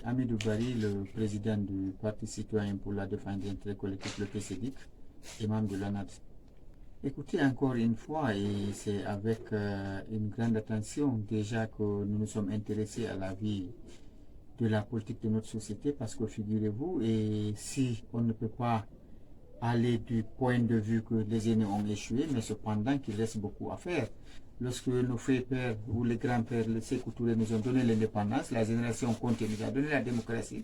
Hamidou Bari, le président du Parti citoyen pour la défense de l'intérêt collectif, le PCDIC, et membre de l'ANAD. Écoutez encore une fois, et c'est avec une grande attention déjà que nous nous sommes intéressés à la vie de la politique de notre société, parce que figurez-vous, et si on ne peut pas aller du point de vue que les aînés ont échoué, mais cependant qu'il reste beaucoup à faire. Lorsque nos frères-pères ou les grands-pères, les Sékou Touré nous ont donné l'indépendance, la génération Conté nous a donné la démocratie,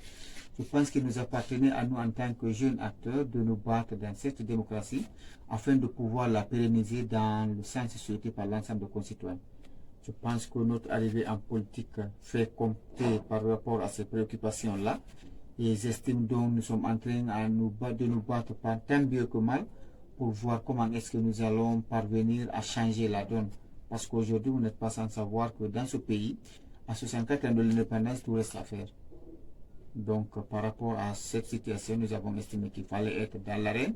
je pense qu'il nous appartenait à nous en tant que jeunes acteurs de nous battre dans cette démocratie afin de pouvoir la pérenniser dans le sens souhaité par l'ensemble des concitoyens. Je pense que notre arrivée en politique fait compter par rapport à ces préoccupations-là. Et j'estime donc nous sommes en train de nous battre par tant bien que mal pour voir comment est-ce que nous allons parvenir à changer la donne. Parce qu'aujourd'hui, vous n'êtes pas sans savoir que dans ce pays, à 64 ans de l'indépendance, tout reste à faire. Donc, par rapport à cette situation, nous avons estimé qu'il fallait être dans l'arène.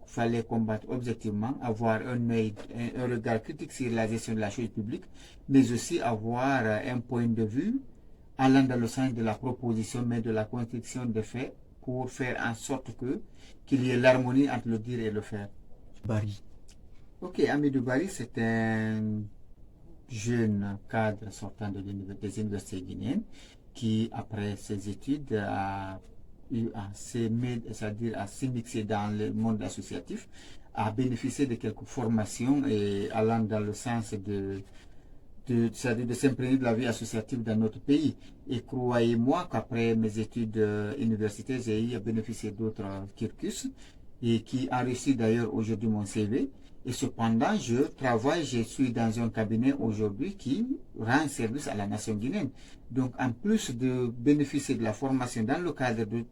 Fallait combattre objectivement, avoir un regard critique sur la gestion de la chose publique, mais aussi avoir un point de vue allant dans le sens de la proposition, mais de la construction de faits pour faire en sorte qu'il y ait l'harmonie entre le dire et le faire. Bari. Ok, Hamidou Bari, c'est un jeune cadre sortant des universités guinéennes qui, après ses études, a eu à s'immiscer dans le monde associatif, a bénéficié de quelques formations et allant dans le sens de s'imprégner de la vie associative dans notre pays. Et croyez-moi qu'après mes études universitaires, j'ai eu à bénéficier d'autres cursus et qui a reçu d'ailleurs aujourd'hui mon CV. Et cependant, je suis dans un cabinet aujourd'hui qui rend service à la nation guinéenne. Donc, en plus de bénéficier de la formation dans le cadre de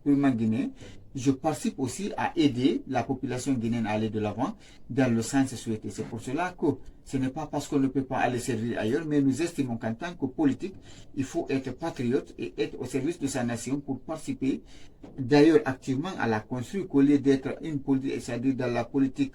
purement guinéen, je participe aussi à aider la population guinéenne à aller de l'avant dans le sens souhaité. C'est pour cela que ce n'est pas parce qu'on ne peut pas aller servir ailleurs, mais nous estimons qu'en tant que politique, il faut être patriote et être au service de sa nation pour participer d'ailleurs activement à la construire, qu'au lieu d'être une politique, c'est-à-dire dans la politique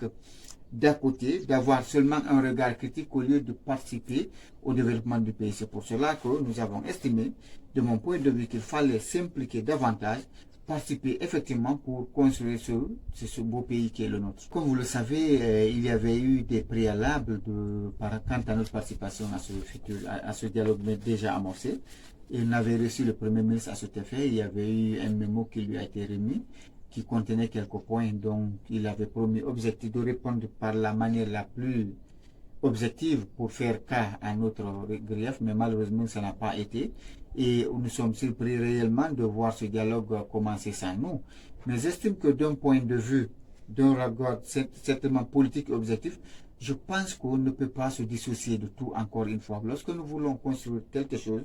d'à côté, d'avoir seulement un regard critique au lieu de participer au développement du pays. C'est pour cela que nous avons estimé, de mon point de vue, qu'il fallait s'impliquer davantage, participer effectivement pour construire ce beau pays qui est le nôtre. Comme vous le savez, il y avait eu des préalables quant à notre participation à ce dialogue déjà amorcé. Il avait reçu le Premier ministre à cet effet. Il y avait eu un mémo qui lui a été remis, qui contenait quelques points dont il avait promis de répondre par la manière la plus objective pour faire cas à notre grief, mais malheureusement ça n'a pas été. Et nous sommes surpris réellement de voir ce dialogue commencer sans nous. Mais j'estime que d'un point de vue, d'un regard certainement politique et objectif, je pense qu'on ne peut pas se dissocier de tout encore une fois. Lorsque nous voulons construire quelque chose,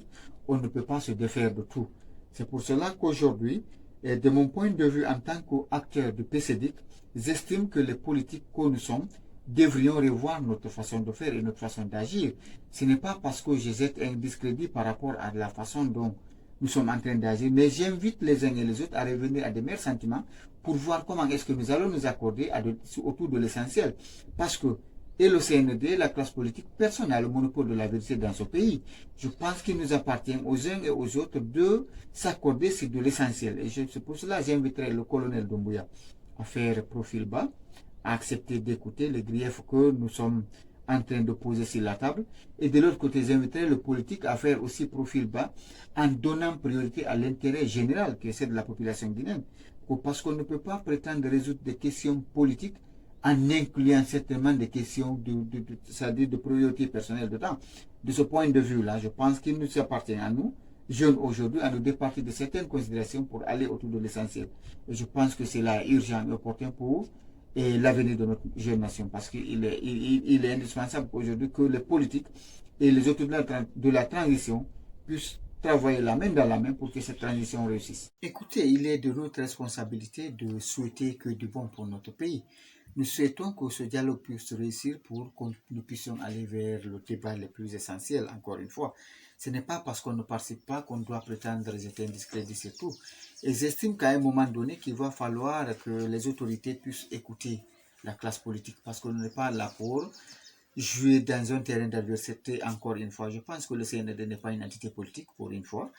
on ne peut pas se défaire de tout. C'est pour cela qu'aujourd'hui, de mon point de vue en tant qu'acteur du PCDIC, j'estime que les politiques que nous sommes devrions revoir notre façon de faire et notre façon d'agir. Ce n'est pas parce que je jette un discrédit par rapport à la façon dont nous sommes en train d'agir, mais j'invite les uns et les autres à revenir à des meilleurs sentiments pour voir comment est-ce que nous allons nous accorder autour de l'essentiel. Parce que et le CND, la classe politique, personne n'a le monopole de la vérité dans ce pays. Je pense qu'il nous appartient aux uns et aux autres de s'accorder sur de l'essentiel. Et c'est pour cela que j'inviterai le colonel Doumbouya à faire profil bas, à accepter d'écouter les griefs que nous sommes en train de poser sur la table. Et de l'autre côté, j'inviterai le politique à faire aussi profil bas en donnant priorité à l'intérêt général qui est celle de la population guinéenne. Parce qu'on ne peut pas prétendre résoudre des questions politiques en incluant certainement des questions c'est-à-dire de priorité personnelle dedans. De ce point de vue-là, je pense qu'il nous appartient à nous, jeunes aujourd'hui, à nous départir de certaines considérations pour aller autour de l'essentiel. Et je pense que c'est là urgent et opportun pour l'avenir de notre jeune nation, parce qu'il est indispensable aujourd'hui que les politiques et les autorités de la transition puissent travailler la main dans la main pour que cette transition réussisse. Écoutez, il est de notre responsabilité de souhaiter que du bon pour notre pays. Nous souhaitons que ce dialogue puisse réussir pour que nous puissions aller vers le débat le plus essentiel, encore une fois. Ce n'est pas parce qu'on ne participe pas qu'on doit prétendre jeter un discrédit, c'est tout. Et j'estime qu'à un moment donné, qu'il va falloir que les autorités puissent écouter la classe politique, parce qu'on n'est pas là pour jouer dans un terrain d'adversité, encore une fois. Je pense que le CND n'est pas une entité politique, pour une fois.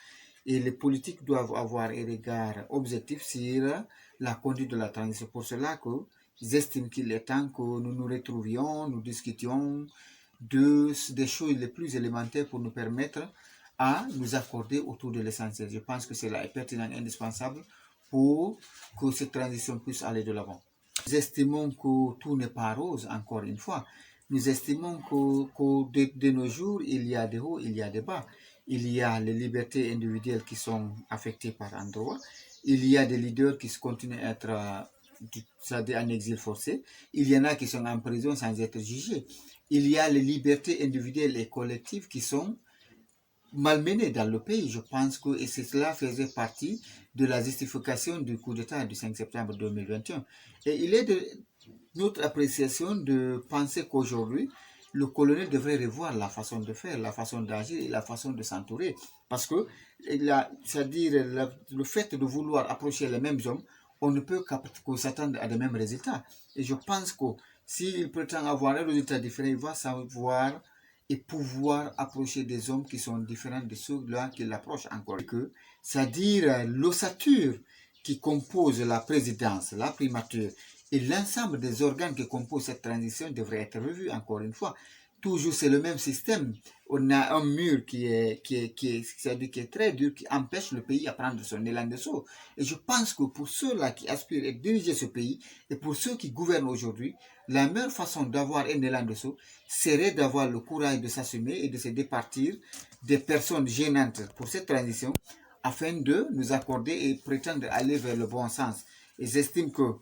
Et les politiques doivent avoir un regard objectif sur la conduite de la transition. Pour cela que j'estime qu'il est temps que nous nous retrouvions, nous discutions des choses les plus élémentaires pour nous permettre à nous accorder autour de l'essentiel. Je pense que cela est pertinent et indispensable pour que cette transition puisse aller de l'avant. Nous estimons que tout n'est pas rose, encore une fois. Nous estimons que de nos jours, il y a des hauts, il y a des bas. Il y a les libertés individuelles qui sont affectées par endroits. Il y a des leaders qui continuent à être en exil forcé. Il y en a qui sont en prison sans être jugés. Il y a les libertés individuelles et collectives qui sont malmenées dans le pays. Je pense que et cela faisait partie de la justification du coup d'État du 5 septembre 2021. Et il est de notre appréciation de penser qu'aujourd'hui, le colonel devrait revoir la façon de faire, la façon d'agir et la façon de s'entourer. Parce que, c'est-à-dire, le fait de vouloir approcher les mêmes hommes, on ne peut que s'attendre à des mêmes résultats. Et je pense que s'il prétend avoir un résultat différent, il va savoir et pouvoir approcher des hommes qui sont différents de ceux-là qui l'approchent encore. C'est-à-dire l'ossature qui compose la présidence, la primature, et l'ensemble des organes qui composent cette transition devrait être revu encore une fois. Toujours, c'est le même système. On a un mur qui est très dur, qui empêche le pays à prendre son élan de saut. Et je pense que pour ceux-là qui aspirent à diriger ce pays, et pour ceux qui gouvernent aujourd'hui, la meilleure façon d'avoir un élan de saut serait d'avoir le courage de s'assumer et de se départir des personnes gênantes pour cette transition, afin de nous accorder et prétendre aller vers le bon sens. Et j'estime que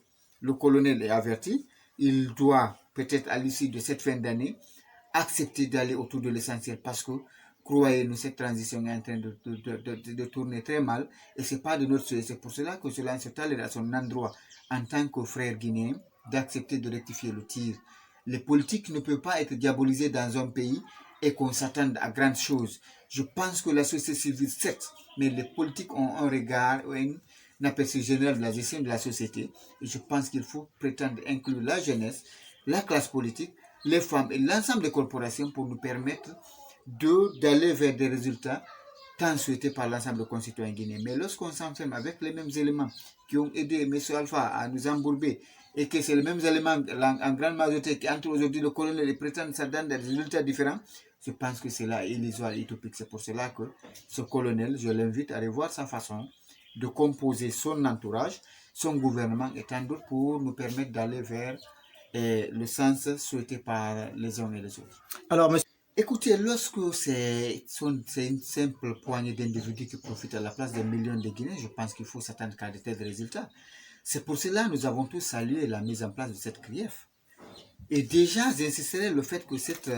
le colonel est averti, il doit peut-être à l'issue de cette fin d'année accepter d'aller autour de l'essentiel parce que, croyez-nous, cette transition est en train de tourner très mal et ce n'est pas de notre souhait. C'est pour cela que cela se tolère à son endroit en tant que frère guinéen d'accepter de rectifier le tir. Les politiques ne peuvent pas être diabolisés dans un pays et qu'on s'attende à grandes choses. Je pense que la société civile, certes, mais les politiques ont un regard, un aperçu général de la gestion de la société. Et je pense qu'il faut prétendre inclure la jeunesse, la classe politique, les femmes et l'ensemble des corporations pour nous permettre d'aller vers des résultats tant souhaités par l'ensemble des concitoyens guinéens. Mais lorsqu'on s'enferme avec les mêmes éléments qui ont aidé M. Alpha à nous embourber et que c'est les mêmes éléments en grande majorité qui entrent aujourd'hui le colonel et prétendent ça donne des résultats différents, je pense que c'est là illusoire et utopique. C'est pour cela que ce colonel, je l'invite à revoir sa façon de composer son entourage, son gouvernement et tant d'autres pour nous permettre d'aller vers le sens souhaité par les uns et les autres. Alors, monsieur, écoutez, lorsque c'est une simple poignée d'individus qui profitent à la place des millions de Guinéens, je pense qu'il faut s'attendre à de tels résultats. C'est pour cela que nous avons tous salué la mise en place de cette CRIEF. Et déjà, j'insisterai le fait que cette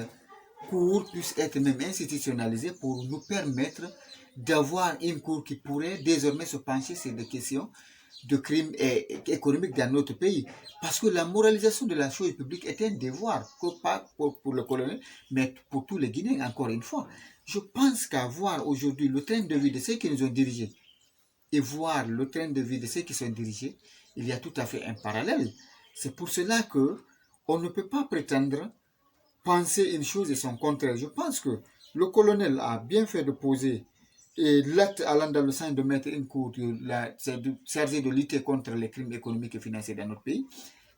cour puisse être même institutionnalisée pour nous permettre d'avoir une cour qui pourrait désormais se pencher sur des questions de crimes économiques dans notre pays. Parce que la moralisation de la chose publique est un devoir, pas pour le colonel, mais pour tous les Guinéens, encore une fois. Je pense qu'à voir aujourd'hui le train de vie de ceux qui nous ont dirigés et voir le train de vie de ceux qui sont dirigés, il y a tout à fait un parallèle. C'est pour cela que on ne peut pas prétendre penser une chose et son contraire. Je pense que le colonel a bien fait de poser et l'acte allant dans le sens de mettre une cour chargée de lutter contre les crimes économiques et financiers dans notre pays.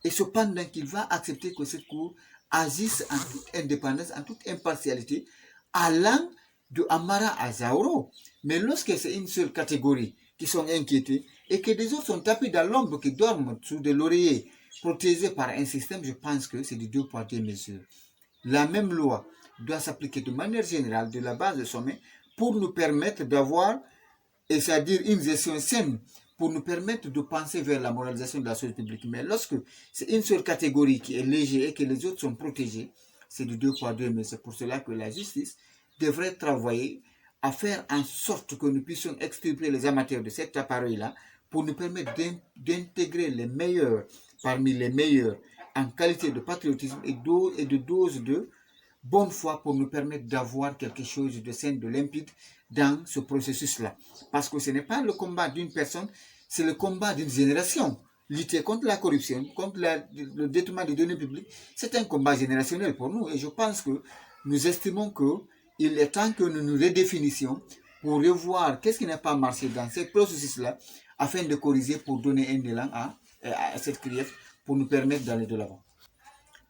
Et cependant qu'il va accepter que cette cour agisse en toute indépendance, en toute impartialité, allant de Amara à Zaoro. Mais lorsque c'est une seule catégorie qui sont inquiétés et que des autres sont tapés dans l'ombre, qui dorment sous des lauriers protégés par un système, je pense que c'est du deux poids deux mesures. La même loi doit s'appliquer de manière générale de la base de sommet pour nous permettre d'avoir, et c'est-à-dire une gestion saine, pour nous permettre de penser vers la moralisation de la chose publique. Mais lorsque c'est une seule catégorie qui est légère et que les autres sont protégés, c'est du deux poids deux mesures. C'est pour cela que la justice devrait travailler à faire en sorte que nous puissions extirper les amateurs de cet appareil-là pour nous permettre d'intégrer les meilleurs parmi les meilleurs en qualité de patriotisme et de dose de bonne foi pour nous permettre d'avoir quelque chose de sain, de limpide dans ce processus-là. Parce que ce n'est pas le combat d'une personne, c'est le combat d'une génération. Lutter contre la corruption, contre le détournement des données publiques, c'est un combat générationnel pour nous. Et je pense que nous estimons qu'il est temps que nous nous redéfinissions pour revoir qu'est-ce qui n'a pas marché dans ces processus-là, afin de corriger pour donner un élan à cette CRIEF pour nous permettre d'aller de l'avant.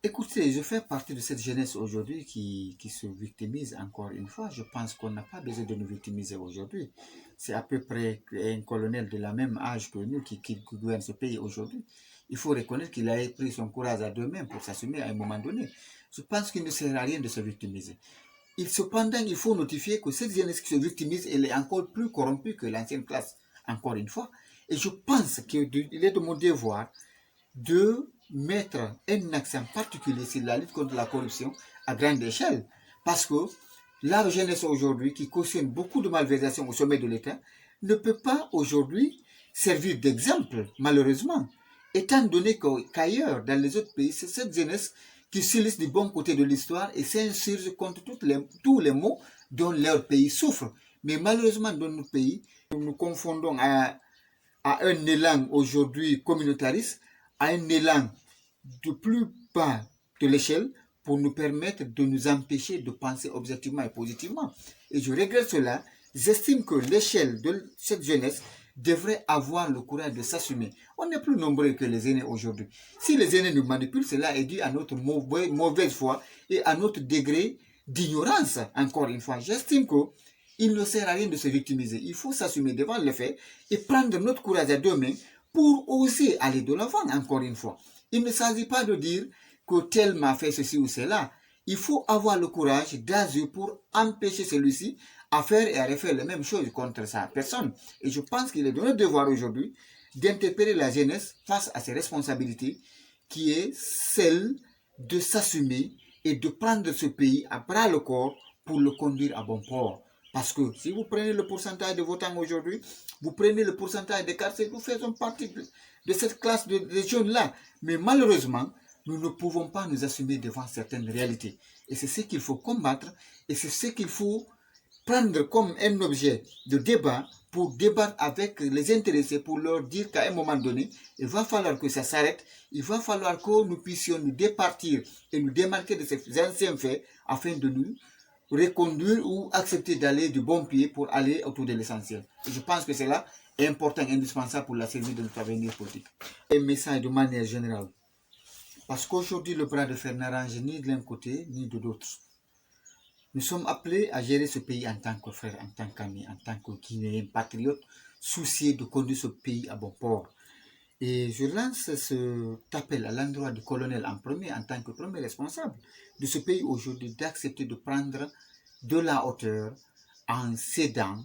Écoutez, je fais partie de cette jeunesse aujourd'hui qui se victimise encore une fois. Je pense qu'on n'a pas besoin de nous victimiser aujourd'hui. C'est à peu près un colonel de la même âge que nous qui gouverne ce pays aujourd'hui. Il faut reconnaître qu'il a pris son courage à deux mains pour s'assumer à un moment donné. Je pense qu'il ne sert à rien de se victimiser. Cependant, il faut notifier que cette jeunesse qui se victimise, elle est encore plus corrompue que l'ancienne classe, encore une fois. Et je pense qu'il est de mon devoir de mettre un accent particulier sur la lutte contre la corruption à grande échelle. Parce que la jeunesse aujourd'hui, qui cautionne beaucoup de malversations au sommet de l'État, ne peut pas aujourd'hui servir d'exemple, malheureusement. Étant donné qu'ailleurs, dans les autres pays, c'est cette jeunesse qui se laisse du bon côté de l'histoire et s'insurge contre tous les maux dont leur pays souffre. Mais malheureusement, dans notre pays, nous confondons à un élan aujourd'hui communautariste, à un élan de plus bas de l'échelle pour nous permettre de nous empêcher de penser objectivement et positivement. Et je regrette cela. J'estime que l'échelle de cette jeunesse devrait avoir le courage de s'assumer. On est plus nombreux que les aînés aujourd'hui. Si les aînés nous manipulent, cela est dû à notre mauvaise foi et à notre degré d'ignorance, encore une fois. J'estime qu'il ne sert à rien de se victimiser. Il faut s'assumer devant les faits et prendre notre courage à deux mains pour oser aller de l'avant, encore une fois. Il ne s'agit pas de dire que tel m'a fait ceci ou cela. Il faut avoir le courage d'agir pour empêcher celui-ci à faire et à refaire les mêmes choses contre sa personne. Et je pense qu'il est de notre devoir aujourd'hui d'interpeller la jeunesse face à ses responsabilités, qui est celle de s'assumer et de prendre ce pays à bras le corps pour le conduire à bon port. Parce que si vous prenez le pourcentage de votants aujourd'hui, vous prenez le pourcentage des quartiers, nous faisons partie de cette classe de jeunes-là. Mais malheureusement, nous ne pouvons pas nous assumer devant certaines réalités. Et c'est ce qu'il faut combattre et c'est ce qu'il faut prendre comme un objet de débat pour débattre avec les intéressés, pour leur dire qu'à un moment donné, il va falloir que ça s'arrête, il va falloir que nous puissions nous départir et nous démarquer de ces anciens faits afin de nous reconduire ou accepter d'aller du bon pied pour aller autour de l'essentiel. Et je pense que c'est là important, indispensable pour la survie de notre avenir politique. Un message de manière générale. Parce qu'aujourd'hui, le bras de fer n'arrange ni de l'un côté, ni de l'autre. Nous sommes appelés à gérer ce pays en tant que frères, en tant qu'amis, en tant que Guinéens, patriotes, souciés de conduire ce pays à bon port. Et je lance cet appel à l'endroit du colonel en premier, en tant que premier responsable de ce pays aujourd'hui, d'accepter de prendre de la hauteur en cédant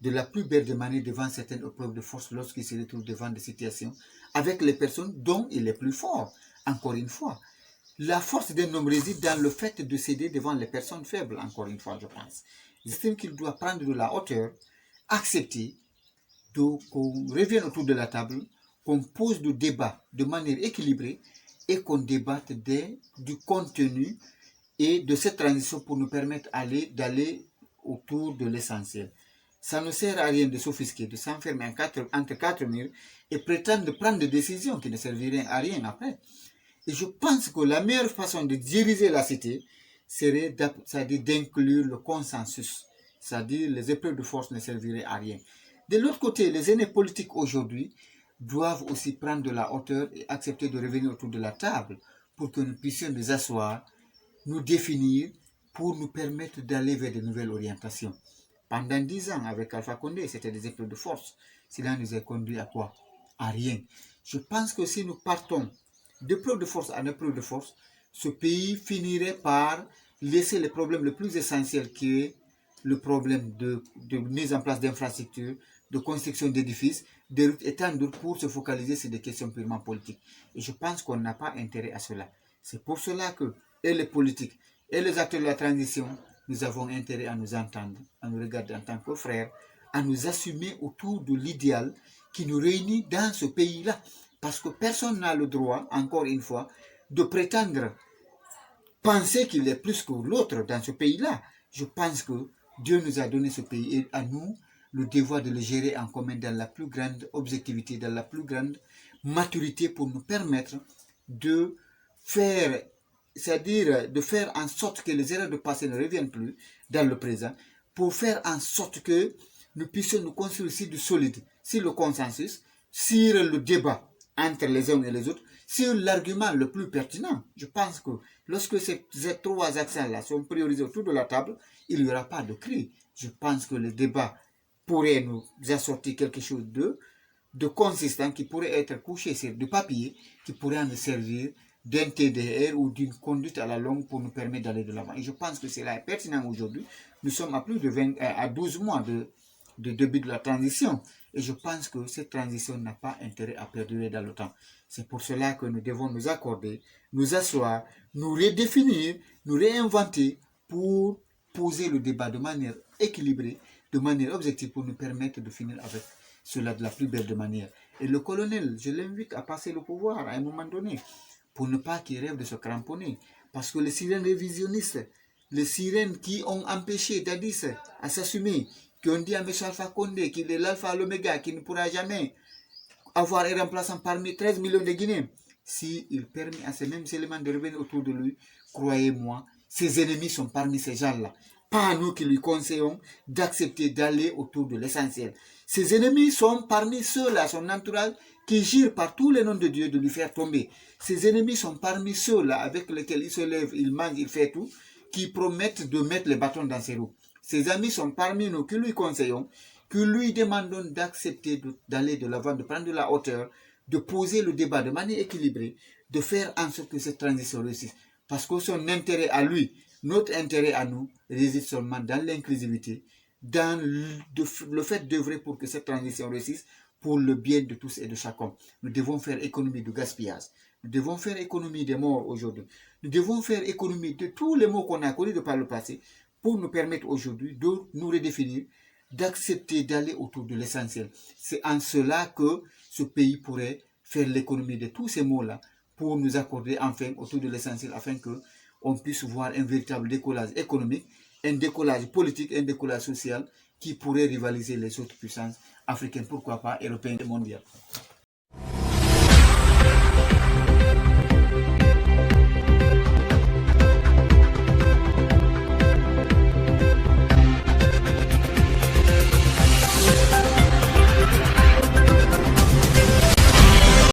de la plus belle des manières devant certaines épreuves de force lorsqu'il se retrouve devant des situations avec les personnes dont il est plus fort. Encore une fois, la force d'un homme réside dans le fait de céder devant les personnes faibles, encore une fois, je pense. J'estime qu'il doit prendre de la hauteur, accepter qu'on revienne autour de la table, qu'on pose le débat de manière équilibrée et qu'on débatte du contenu et de cette transition pour nous permettre d'aller autour de l'essentiel. Ça ne sert à rien de s'offusquer, de s'enfermer entre quatre murs et prétendre prendre des décisions qui ne serviraient à rien après. Et je pense que la meilleure façon de diriger la cité serait d'inclure le consensus, c'est-à-dire les épreuves de force ne serviraient à rien. De l'autre côté, les aînés politiques aujourd'hui doivent aussi prendre de la hauteur et accepter de revenir autour de la table pour que nous puissions nous asseoir, nous définir pour nous permettre d'aller vers de nouvelles orientations. Pendant 10 ans, avec Alpha Condé, c'était des épreuves de force. Cela nous a conduit à quoi? À rien. Je pense que si nous partons d'épreuve de force en épreuve de force, ce pays finirait par laisser le problème le plus essentiel qui est le problème de mise en place d'infrastructures, de construction d'édifices, de routes et tant d'autres pour se focaliser sur des questions purement politiques. Et je pense qu'on n'a pas intérêt à cela. C'est pour cela que, et les politiques, et les acteurs de la transition, nous avons intérêt à nous entendre, à nous regarder en tant que frères, à nous assumer autour de l'idéal qui nous réunit dans ce pays-là. Parce que personne n'a le droit, encore une fois, de prétendre penser qu'il est plus que l'autre dans ce pays-là. Je pense que Dieu nous a donné ce pays et à nous le devoir de le gérer en commun dans la plus grande objectivité, dans la plus grande maturité pour nous permettre de faire, c'est-à-dire de faire en sorte que les erreurs du passé ne reviennent plus dans le présent pour faire en sorte que nous puissions nous construire sur du solide, sur le consensus, sur le débat entre les uns et les autres, sur l'argument le plus pertinent. Je pense que lorsque ces trois accents-là sont priorisés autour de la table, il n'y aura pas de cri. Je pense que le débat pourrait nous assortir quelque chose de consistant qui pourrait être couché sur du papier, qui pourrait nous servir d'un TDR ou d'une conduite à la longue pour nous permettre d'aller de l'avant. Et je pense que c'est là pertinent aujourd'hui. Nous sommes à plus de à 12 mois de début de la transition. Et je pense que cette transition n'a pas intérêt à perdurer dans le temps. C'est pour cela que nous devons nous accorder, nous asseoir, nous redéfinir, nous réinventer pour poser le débat de manière équilibrée, de manière objective pour nous permettre de finir avec cela de la plus belle de manière. Et le colonel, je l'invite à passer le pouvoir à un moment donné pour ne pas qu'il rêve de se cramponner. Parce que les sirènes révisionnistes, les sirènes qui ont empêché Dadis à s'assumer, qui ont dit à M. Alpha Condé qu'il est l'alpha et l'oméga, qu'il ne pourra jamais avoir un remplaçant parmi 13 millions de Guinéens, s'il permet à ces mêmes éléments de revenir autour de lui, croyez-moi, ses ennemis sont parmi ces gens-là. Pas nous qui lui conseillons d'accepter d'aller autour de l'essentiel. Ses ennemis sont parmi ceux-là, son entourage, qui gire par tous les noms de Dieu de lui faire tomber. Ses ennemis sont parmi ceux-là avec lesquels il se lève, il mange, il fait tout, qui promettent de mettre les bâtons dans ses roues. Ses amis sont parmi nous qui lui conseillons, que lui demandons d'accepter d'aller de l'avant, de prendre de la hauteur, de poser le débat de manière équilibrée, de faire en sorte que cette transition réussisse. Parce que son intérêt à lui, notre intérêt à nous, réside seulement dans l'inclusivité, dans le fait d'œuvrer pour que cette transition réussisse pour le bien de tous et de chacun. Nous devons faire économie du gaspillage. Nous devons faire économie des morts aujourd'hui. Nous devons faire économie de tous les mots qu'on a connus de par le passé pour nous permettre aujourd'hui de nous redéfinir, d'accepter d'aller autour de l'essentiel. C'est en cela que ce pays pourrait faire l'économie de tous ces mots-là pour nous accorder enfin autour de l'essentiel afin qu'on puisse voir un véritable décollage économique, un décollage politique, un décollage social qui pourrait rivaliser les autres puissances africaines, pourquoi pas européennes et mondiales.